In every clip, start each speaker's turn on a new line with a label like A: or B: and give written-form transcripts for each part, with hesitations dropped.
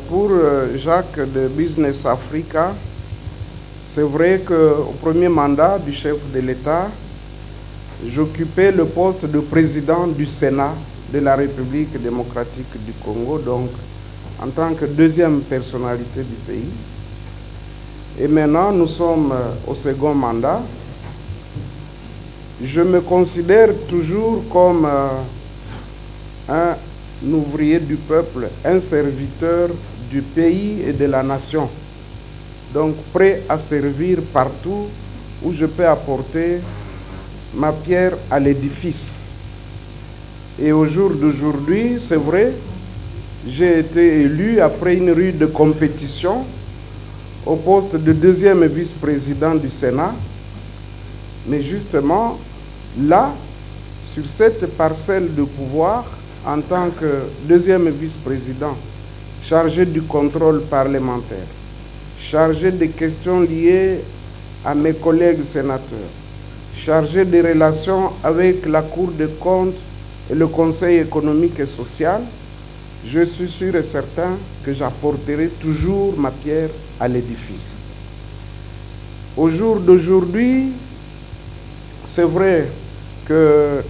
A: Pour Jacques de Business Africa, c'est vrai qu'au premier mandat du chef de l'État, j'occupais le poste de président du Sénat de la République démocratique du Congo, donc en tant que deuxième personnalité du pays. Et maintenant, nous sommes au second mandat. Je me considère toujours comme un ouvrier du peuple, un serviteur du pays et de la nation. Donc prêt à servir partout où je peux apporter ma pierre à l'édifice. Et au jour d'aujourd'hui, c'est vrai, j'ai été élu après une rude compétition au poste de deuxième vice-président du Sénat. Mais justement, là, sur cette parcelle de pouvoir, en tant que deuxième vice-président, chargé du contrôle parlementaire, chargé des questions liées à mes collègues sénateurs, chargé des relations avec la Cour des comptes et le Conseil économique et social, je suis sûr et certain que j'apporterai toujours ma pierre à l'édifice. Au jour d'aujourd'hui, c'est vrai que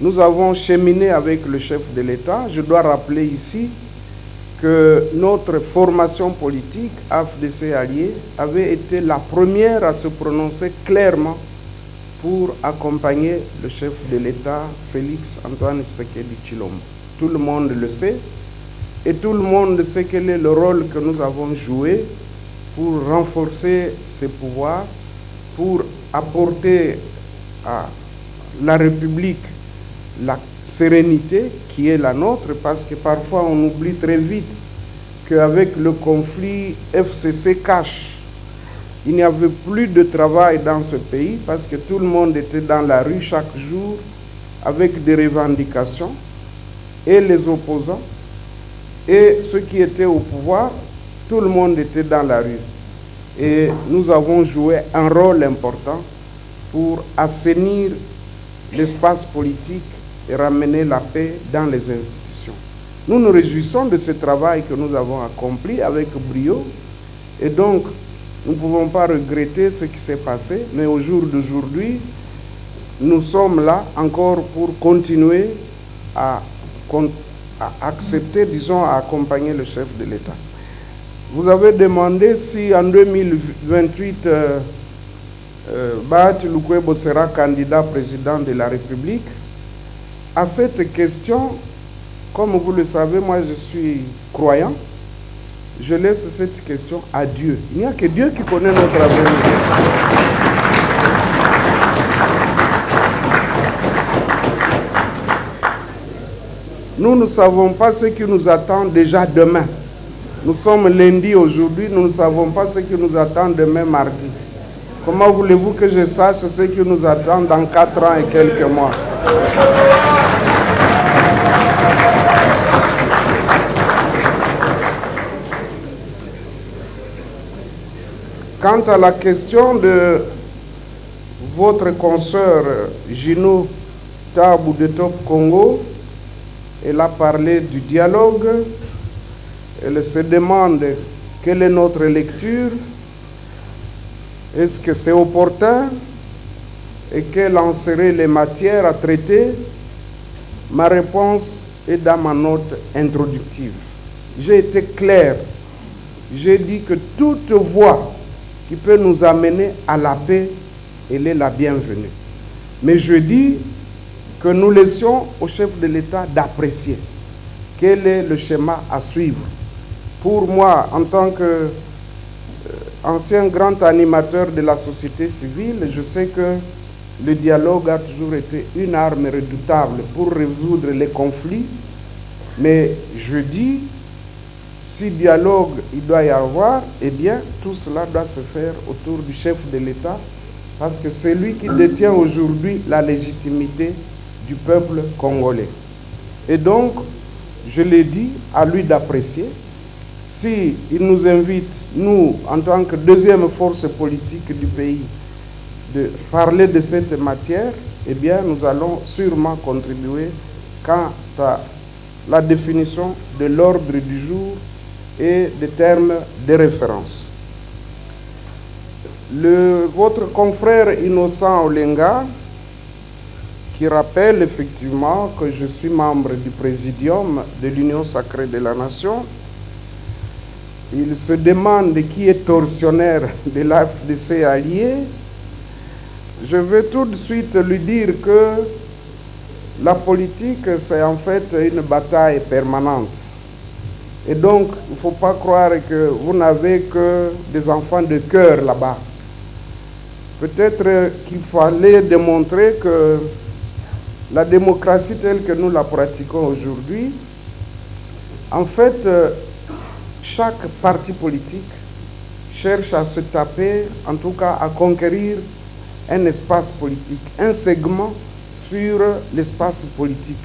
A: nous avons cheminé avec le chef de l'État. Je dois rappeler ici que notre formation politique, AFDC Alliés, avait été la première à se prononcer clairement pour accompagner le chef de l'État, Félix Antoine Tshisekedi Tshilombo. Tout le monde le sait, et tout le monde sait quel est le rôle que nous avons joué pour renforcer ses pouvoirs, pour apporter à la République la sérénité qui est la nôtre, parce que parfois on oublie très vite qu'avec le conflit FCC-Cash, il n'y avait plus de travail dans ce pays parce que tout le monde était dans la rue chaque jour avec des revendications, et les opposants et ceux qui étaient au pouvoir, tout le monde était dans la rue. Et nous avons joué un rôle important pour assainir l'espace politique et ramener la paix dans les institutions. Nous nous réjouissons de ce travail que nous avons accompli avec brio, et donc nous ne pouvons pas regretter ce qui s'est passé, mais au jour d'aujourd'hui, nous sommes là encore pour continuer à accepter, disons, à accompagner le chef de l'État. Vous avez demandé si en 2028, Bahati Lukwebo sera candidat président de la République. À cette question, comme vous le savez, moi je suis croyant. Je laisse cette question à Dieu. Il n'y a que Dieu qui connaît notre avenir. Nous ne savons pas ce qui nous attend déjà demain. Nous sommes lundi aujourd'hui, nous ne savons pas ce qui nous attend demain mardi. Comment voulez-vous que je sache ce qui nous attend dans 4 ans et quelques mois? Quant à la question de votre consoeur Gino Tabou de Top Congo, elle a parlé du dialogue. Elle se demande quelle est notre lecture, est-ce que c'est opportun et quelles en seraient les matières à traiter. Ma réponse est dans ma note introductive. J'ai été clair, j'ai dit que toute voie qui peut nous amener à la paix, elle est la bienvenue. Mais je dis que nous laissions au chef de l'État d'apprécier quel est le schéma à suivre. Pour moi, en tant qu'ancien grand animateur de la société civile, je sais que le dialogue a toujours été une arme redoutable pour résoudre les conflits. Mais je dis, si dialogue il doit y avoir, eh bien, tout cela doit se faire autour du chef de l'État, parce que c'est lui qui détient aujourd'hui la légitimité du peuple congolais. Et donc, je l'ai dit, à lui d'apprécier. Si il nous invite, nous, en tant que deuxième force politique du pays, de parler de cette matière, eh bien, nous allons sûrement contribuer quant à la définition de l'ordre du jour et des termes de référence. Votre confrère Innocent Olenga, qui rappelle effectivement que je suis membre du Présidium de l'Union Sacrée de la Nation, il se demande qui est tortionnaire de l'AFDC allié. Je veux tout de suite lui dire que la politique, c'est en fait une bataille permanente. Et donc, il ne faut pas croire que vous n'avez que des enfants de cœur là-bas. Peut-être qu'il fallait démontrer que la démocratie telle que nous la pratiquons aujourd'hui, en fait, chaque parti politique cherche à se taper, en tout cas à conquérir un espace politique, un segment sur l'espace politique.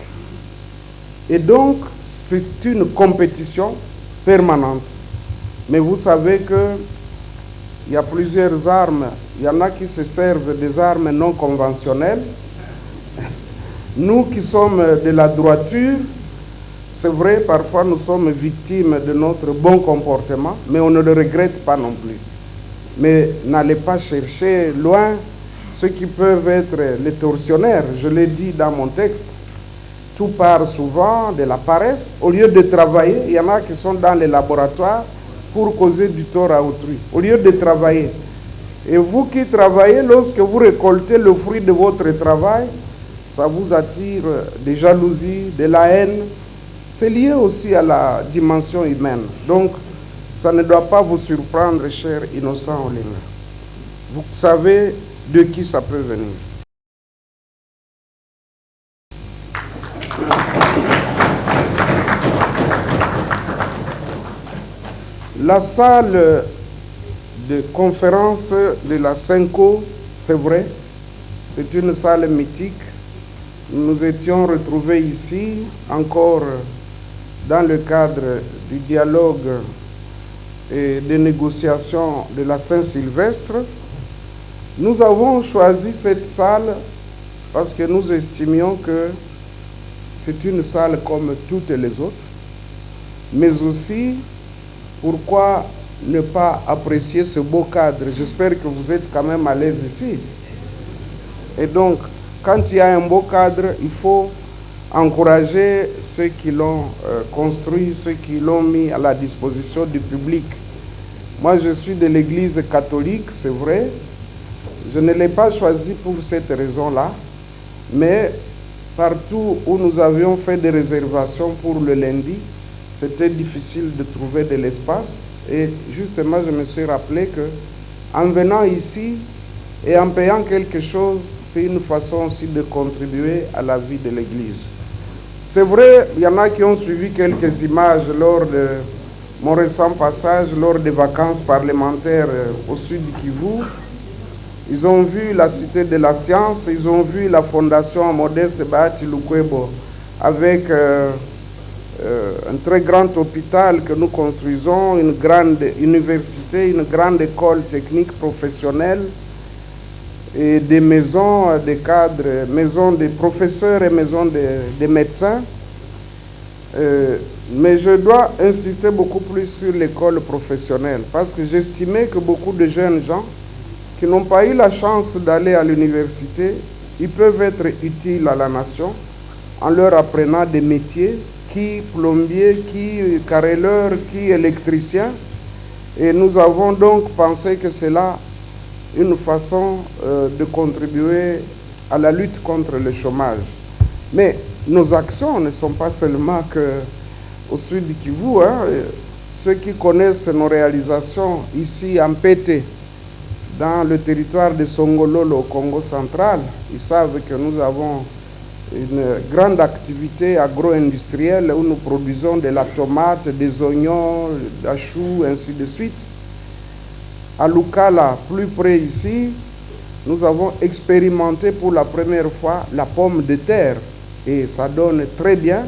A: Et donc, c'est une compétition permanente. Mais vous savez qu'il y a plusieurs armes. Il y en a qui se servent des armes non conventionnelles. Nous qui sommes de la droiture, c'est vrai, parfois nous sommes victimes de notre bon comportement, mais on ne le regrette pas non plus. Mais n'allez pas chercher loin ceux qui peuvent être les tortionnaires. Je l'ai dit dans mon texte, tout part souvent de la paresse. Au lieu de travailler, il y en a qui sont dans les laboratoires pour causer du tort à autrui. Au lieu de travailler. Et vous qui travaillez, lorsque vous récoltez le fruit de votre travail, ça vous attire des jalousies, de la haine. C'est lié aussi à la dimension humaine. Donc, ça ne doit pas vous surprendre, cher Innocent Olenga. Vous savez de qui ça peut venir. La salle de conférence de la Cinco, c'est vrai, c'est une salle mythique. Nous nous étions retrouvés ici encore dans le cadre du dialogue et des négociations de la Saint-Sylvestre. Nous avons choisi cette salle parce que nous estimions que c'est une salle comme toutes les autres, mais aussi pourquoi ne pas apprécier ce beau cadre. J'espère que vous êtes quand même à l'aise ici. Et donc, quand il y a un beau cadre, il faut encourager ceux qui l'ont construit, ceux qui l'ont mis à la disposition du public. Moi, je suis de l'Église catholique, c'est vrai. Je ne l'ai pas choisi pour cette raison-là, mais partout où nous avions fait des réservations pour le lundi, c'était difficile de trouver de l'espace. Et justement, je me suis rappelé que en venant ici et en payant quelque chose, c'est une façon aussi de contribuer à la vie de l'Église. C'est vrai, il y en a qui ont suivi quelques images lors de mon récent passage, lors des vacances parlementaires au sud du Kivu. Ils ont vu la Cité de la Science, ils ont vu la Fondation Modeste Bahati Lukwebo avec un très grand hôpital que nous construisons, une grande université, une grande école technique professionnelle, et des maisons des cadres, maisons des professeurs et maisons des médecins. Mais je dois insister beaucoup plus sur l'école professionnelle parce que j'estimais que beaucoup de jeunes gens qui n'ont pas eu la chance d'aller à l'université, ils peuvent être utiles à la nation en leur apprenant des métiers, qui plombier, qui carreleur, qui électricien. Et nous avons donc pensé que c'est là une façon de contribuer à la lutte contre le chômage. Mais nos actions ne sont pas seulement au sud du Kivu. Ceux qui connaissent nos réalisations ici en PT, dans le territoire de Songololo au Congo central, ils savent que nous avons une grande activité agro-industrielle où nous produisons de la tomate, des oignons, des choux, ainsi de suite. À Lukala, plus près ici, nous avons expérimenté pour la première fois la pomme de terre. Et ça donne très bien,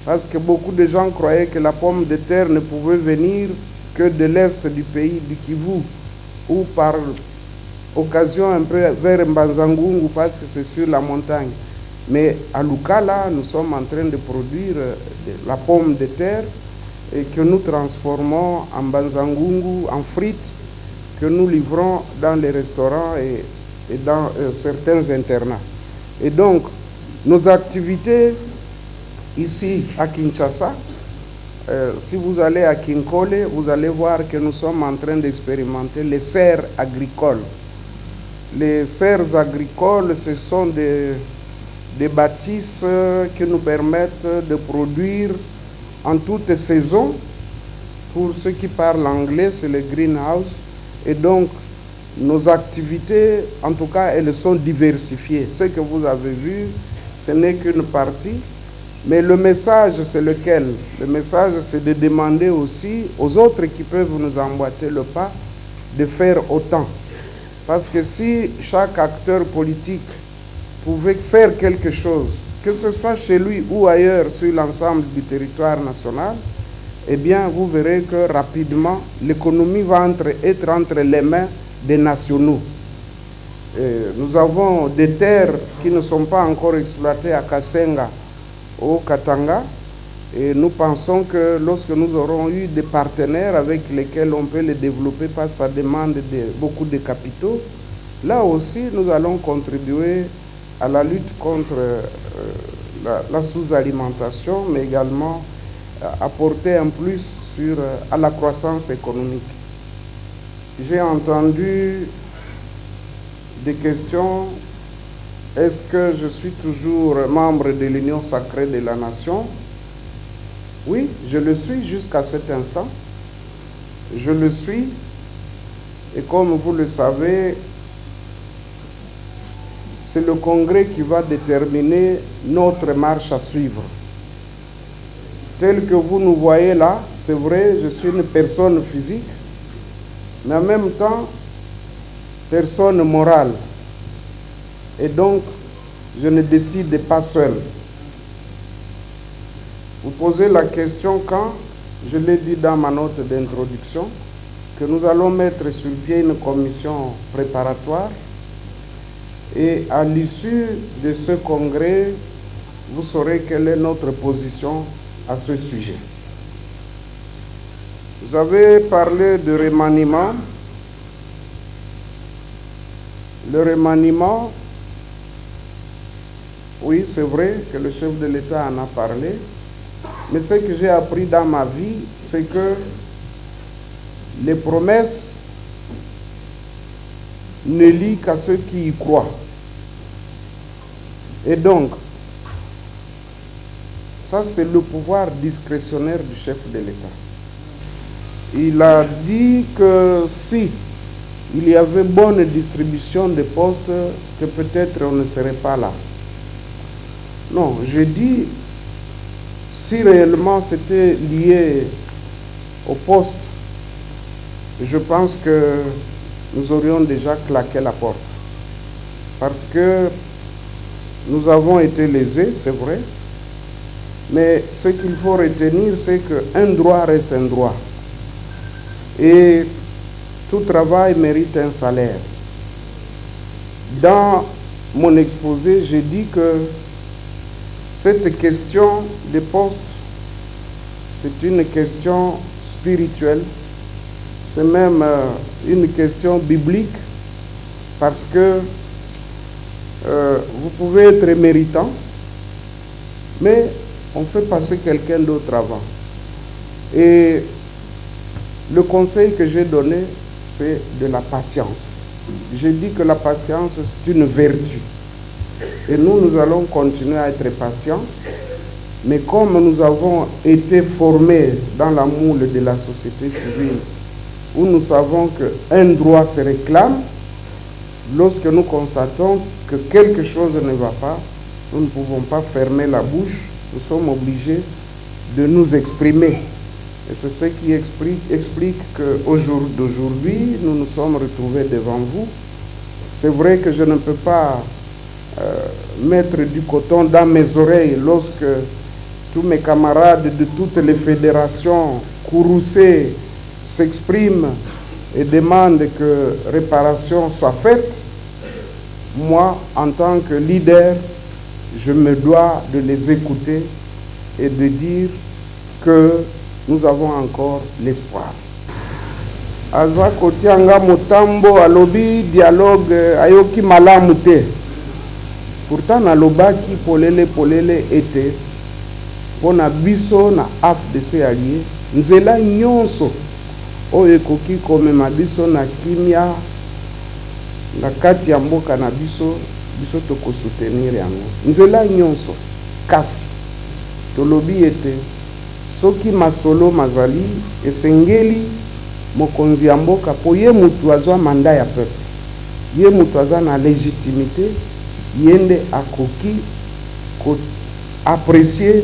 A: parce que beaucoup de gens croyaient que la pomme de terre ne pouvait venir que de l'est du pays, du Kivu, ou par occasion un peu vers Mbazangungu, parce que c'est sur la montagne. Mais à Lukala, nous sommes en train de produire la pomme de terre et que nous transformons en banzangungu, en frites, que nous livrons dans les restaurants et dans certains internats. Et donc, nos activités ici à Kinshasa, si vous allez à Kinkole, vous allez voir que nous sommes en train d'expérimenter les serres agricoles. Les serres agricoles, ce sont des bâtisses qui nous permettent de produire en toute saison. Pour ceux qui parlent anglais, c'est le greenhouse. Et donc, nos activités, en tout cas, elles sont diversifiées. Ce que vous avez vu, ce n'est qu'une partie. Mais le message, c'est lequel? Le message, c'est de demander aussi aux autres qui peuvent nous emboîter le pas de faire autant. Parce que si chaque acteur politique pouvait faire quelque chose, que ce soit chez lui ou ailleurs sur l'ensemble du territoire national, eh bien, vous verrez que rapidement, l'économie va être entre les mains des nationaux. Nous avons des terres qui ne sont pas encore exploitées à Kasenga, au Katanga, et nous pensons que lorsque nous aurons eu des partenaires avec lesquels on peut les développer parce que ça demande beaucoup de capitaux, là aussi nous allons contribuer à la lutte contre la sous-alimentation, mais également apporter un plus à la croissance économique. J'ai entendu des questions. Est-ce que je suis toujours membre de l'Union sacrée de la nation? Oui, je le suis jusqu'à cet instant. Je le suis. Et comme vous le savez, c'est le Congrès qui va déterminer notre marche à suivre. Tel que vous nous voyez là, c'est vrai, je suis une personne physique, mais en même temps, personne morale. Et donc, je ne décide pas seul. Vous posez la question quand, je l'ai dit dans ma note d'introduction, que nous allons mettre sur pied une commission préparatoire et à l'issue de ce congrès, vous saurez quelle est notre position à ce sujet. Vous avez parlé de remaniement. Le remaniement, oui, c'est vrai que le chef de l'État en a parlé, mais ce que j'ai appris dans ma vie, c'est que les promesses ne lient qu'à ceux qui y croient. Et donc, ça c'est le pouvoir discrétionnaire du chef de l'État. Il a dit que si il y avait bonne distribution de postes, que peut-être on ne serait pas là. Non, je dis, si réellement c'était lié au poste, je pense que nous aurions déjà claqué la porte. Parce que nous avons été lésés, c'est vrai, mais ce qu'il faut retenir, c'est qu'un droit reste un droit. Et tout travail mérite un salaire. Dans mon exposé, j'ai dit que cette question des postes, c'est une question spirituelle, c'est même une question biblique, parce que vous pouvez être méritant, mais on fait passer quelqu'un d'autre avant. Et le conseil que j'ai donné, c'est de la patience. J'ai dit que la patience, c'est une vertu. Et nous allons continuer à être patients. Mais comme nous avons été formés dans la moule de la société civile, où nous savons qu'un droit se réclame, lorsque nous constatons que quelque chose ne va pas, nous ne pouvons pas fermer la bouche, nous sommes obligés de nous exprimer. Et c'est ce qui explique qu'au jour d'aujourd'hui, nous nous sommes retrouvés devant vous. C'est vrai que je ne peux pas mettre du coton dans mes oreilles lorsque tous mes camarades de toutes les fédérations courroucées s'expriment et demandent que réparation soit faite. Moi, en tant que leader, je me dois de les écouter et de dire que nous avons encore l'espoir. Aza kotianga motambo alobi dialogue ayoki malamu te. Pourtant nalobaki polele ete pona biso na AFDC allié nzela nyonso oyo ekoki komema biso na kimia na kati ya mboka na biso toko soutenir yango nzela nyonso kasi tolobi ete soki masolo mazali esengeli mokonzi ya mboka po ye mutu azwa manda ya peuple ye mutu aza na légitimité yende akoki ko apprécier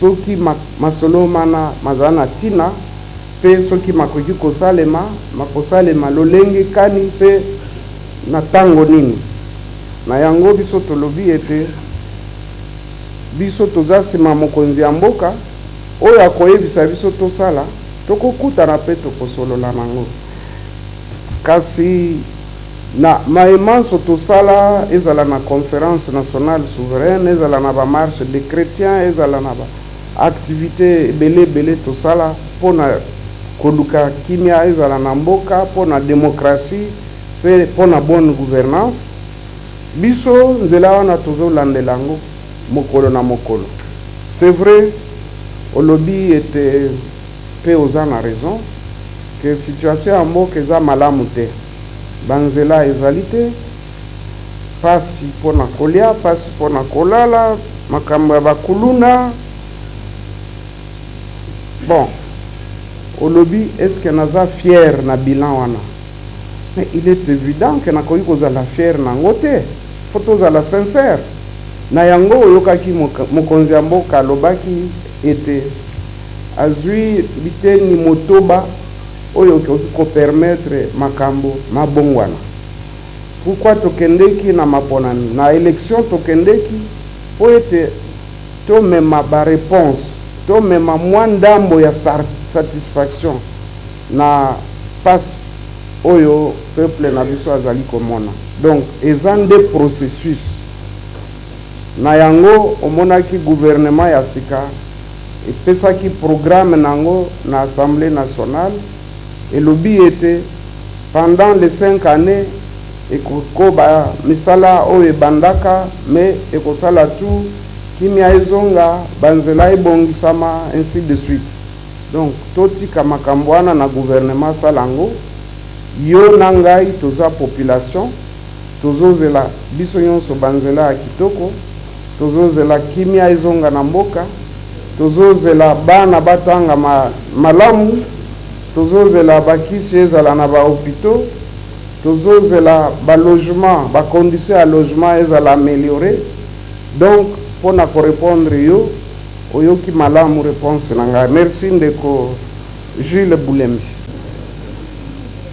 A: soki masolo mana mazana tina pe soki makoki kosalema lolenge kani pe na tango nini na yango biso tolobi ete biso toza sima mokonzi ya mboka oyo akoyebisa biso tosala tokokutana pe tokosolola nango kasi na maemanso tosala ezala na conférence nationale souveraine ezala na ba marche des chrétiens ezala na ba activité belé tosala pona koluka kimia ezala na mboka pona démocratie pe pona bonne gouvernance biso nzela wana tozolandelango mokolo na mokolo. C'est vrai olobi ete pe oza na raison que situation ya mboka eza malamu te banzela ezali te pasi pona kolia pasi pona kolala makambo ya bakuluna. Bon olobi est-ce que naza fier na bilan wana, mais il est évident que nakoki kozala fier nango te, faut tozala sincère na yango oyokaki mokonzi ya mboka alobaki ete azwi biteni motoba oyo ko permettre makambo mabongwana. Pourquoi tokendeki na maponani na élection tokendeki po ete to mema ba réponse to mema mwandambo ya satisfaction na passe oyo peuple na biso azali komona. Donc ezan des processus na yango omonaki gouvernement ya sika epesaki programme nango na Assemblée nationale et lobi ete pendant les 5 années ekokoba misala oyo bandaka mais ekosala tout kimia ezonga banzela ebongisama ainsi de suite. Donc totika makambo wana na gouvernement salango yo na ngai toza population tozozela biso nyonso banzela ya kitoko tozozela kimia ezonga na mboka tozozela bana batanga malamu tozozela bakisi ezala na ba hôpitaux tozozela ba logement ba conditions ya logement ezala amélioré. Donc pour na répondre yo oyoki malamu réponse nanga. Merci ndeko Jules Boulembi.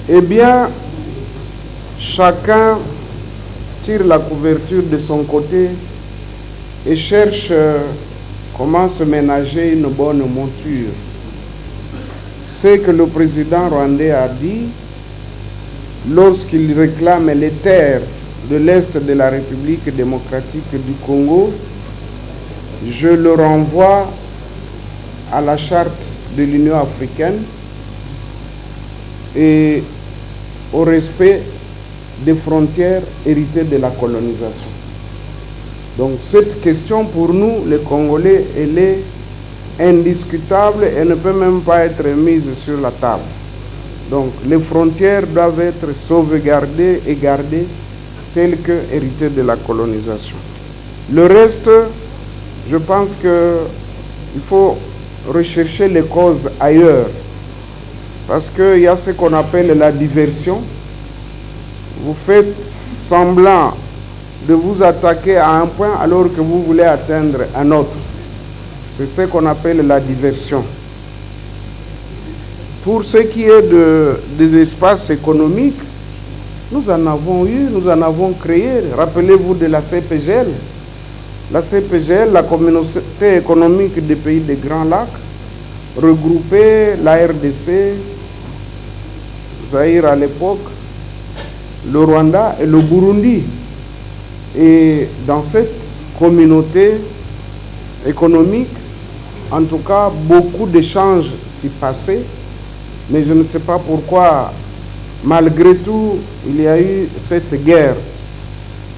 A: Eh bien, chacun tire la couverture de son côté et cherche comment se ménager une bonne monture. C'est que le président rwandais a dit lorsqu'il réclame les terres de l'Est de la République démocratique du Congo. Je le renvoie à la charte de l'Union africaine et au respect des frontières héritées de la colonisation. Donc cette question pour nous, les Congolais, elle est indiscutable et ne peut même pas être mise sur la table. Donc les frontières doivent être sauvegardées et gardées telles que héritées de la colonisation. Le reste, je pense qu'il faut rechercher les causes ailleurs. Parce qu'il y a ce qu'on appelle la diversion. Vous faites semblant de vous attaquer à un point alors que vous voulez atteindre un autre. C'est ce qu'on appelle la diversion. Pour ce qui est des espaces économiques, nous en avons eu, nous en avons créé. Rappelez-vous de la CPGL. La CPGL, la communauté économique des pays des Grands Lacs, regroupait la RDC, Zaïre à l'époque, le Rwanda et le Burundi. Et dans cette communauté économique, en tout cas, beaucoup d'échanges s'y passait, mais je ne sais pas pourquoi, malgré tout, il y a eu cette guerre.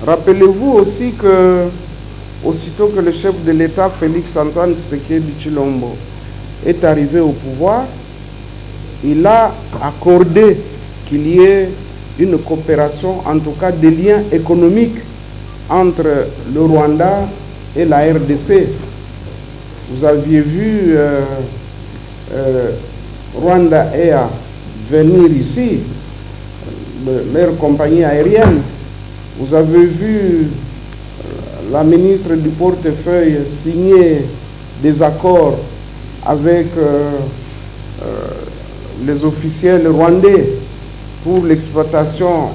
A: Rappelez-vous aussi que, aussitôt que le chef de l'État, Félix-Antoine Tshisekedi Tshilombo, est arrivé au pouvoir, il a accordé qu'il y ait une coopération, en tout cas des liens économiques entre le Rwanda et la RDC. Vous aviez vu Rwanda Air venir ici, leur compagnie aérienne. Vous avez vu la ministre du portefeuille signer des accords avec les officiels rwandais pour l'exploitation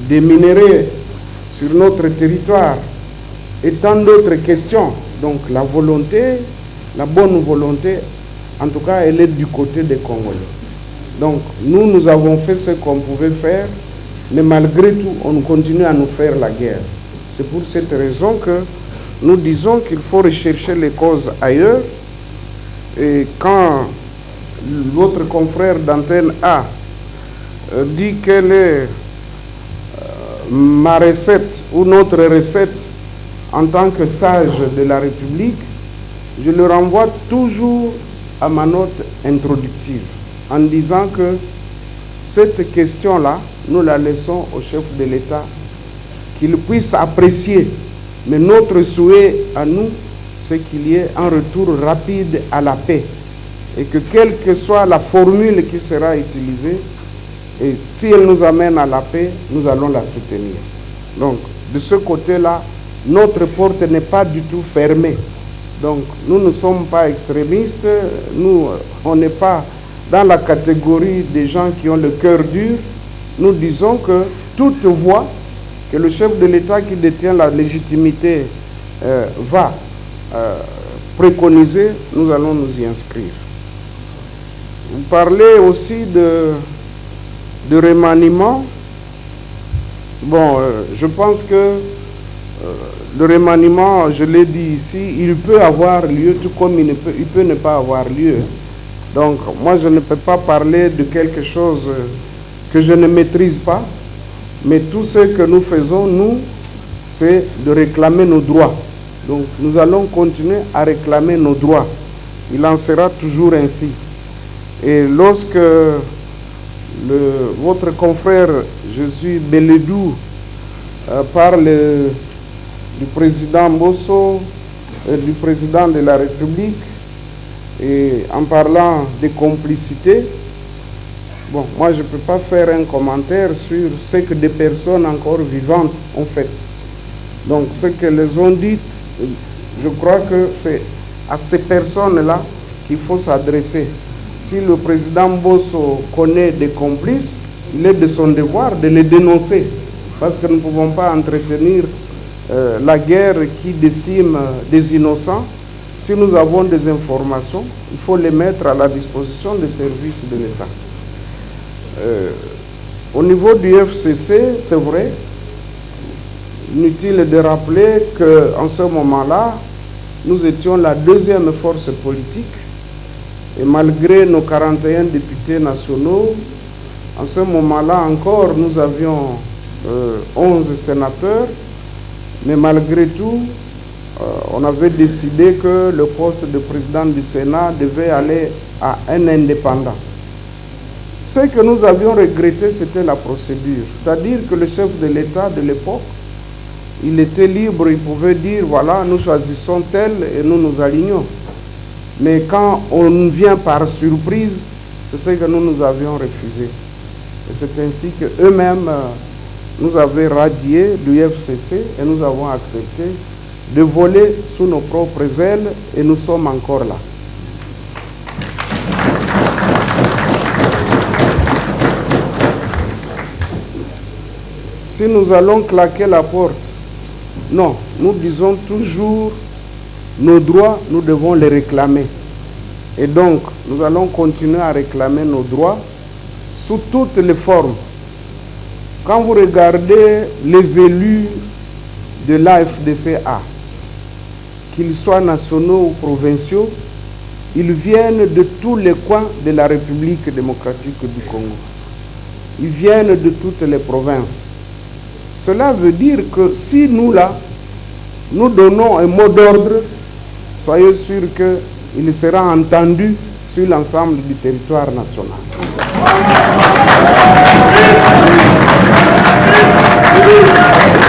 A: des minéraux sur notre territoire et tant d'autres questions. Donc la volonté, la bonne volonté, en tout cas, elle est du côté des Congolais. Donc nous avons fait ce qu'on pouvait faire, mais malgré tout, on continue à nous faire la guerre. C'est pour cette raison que nous disons qu'il faut rechercher les causes ailleurs. Et quand votre confrère d'Antenne A dit quelle est ma recette ou notre recette en tant que sage de la République, je le renvoie toujours à ma note introductive en disant que cette question-là, nous la laissons au chef de l'État, qu'il puisse apprécier. Mais notre souhait à nous, c'est qu'il y ait un retour rapide à la paix. Et que quelle que soit la formule qui sera utilisée, et si elle nous amène à la paix, nous allons la soutenir. Donc, de ce côté-là, notre porte n'est pas du tout fermée. Donc, nous ne sommes pas extrémistes, nous, on n'est pas dans la catégorie des gens qui ont le cœur dur. Nous disons que toute voix que le chef de l'État qui détient la légitimité va préconiser, nous allons nous y inscrire. Vous parlez aussi de remaniement. Bon, je pense que le remaniement, je l'ai dit ici, il peut avoir lieu, tout comme il peut ne pas avoir lieu. Donc, moi, je ne peux pas parler de quelque chose que je ne maîtrise pas, mais tout ce que nous faisons, nous, c'est de réclamer nos droits. Donc, nous allons continuer à réclamer nos droits. Il en sera toujours ainsi. Et lorsque votre confrère Jésus Beledou parle du président Mbosso, du président de la République, et en parlant de complicité, bon, moi je ne peux pas faire un commentaire sur ce que des personnes encore vivantes ont fait. Donc ce que les ont dit, je crois que c'est à ces personnes-là qu'il faut s'adresser. Si le président Mbosso connaît des complices, il est de son devoir de les dénoncer. Parce que nous ne pouvons pas entretenir la guerre qui décime des innocents. Si nous avons des informations, il faut les mettre à la disposition des services de l'État. Au niveau du FCC, c'est vrai, inutile de rappeler qu'en ce moment-là, nous étions la deuxième force politique. Et malgré nos 41 députés nationaux, en ce moment-là encore, nous avions 11 sénateurs, mais malgré tout, on avait décidé que le poste de président du Sénat devait aller à un indépendant. Ce que nous avions regretté, c'était la procédure. C'est-à-dire que le chef de l'État de l'époque, il était libre, il pouvait dire, voilà, nous choisissons tel et nous nous alignons. Mais quand on vient par surprise, c'est ce que nous avions refusé. Et c'est ainsi qu'eux-mêmes nous avaient radié du FCC et nous avons accepté de voler sous nos propres ailes et nous sommes encore là. Si nous allons claquer la porte, non, nous disons toujours nos droits, nous devons les réclamer. Et donc, nous allons continuer à réclamer nos droits sous toutes les formes. Quand vous regardez les élus de l'AFDCA, qu'ils soient nationaux ou provinciaux, Ils viennent de tous les coins de la République démocratique du Congo. Ils viennent de toutes les provinces. Cela veut dire que si nous, là, nous donnons un mot d'ordre, soyez sûrs qu'il sera entendu sur l'ensemble du territoire national.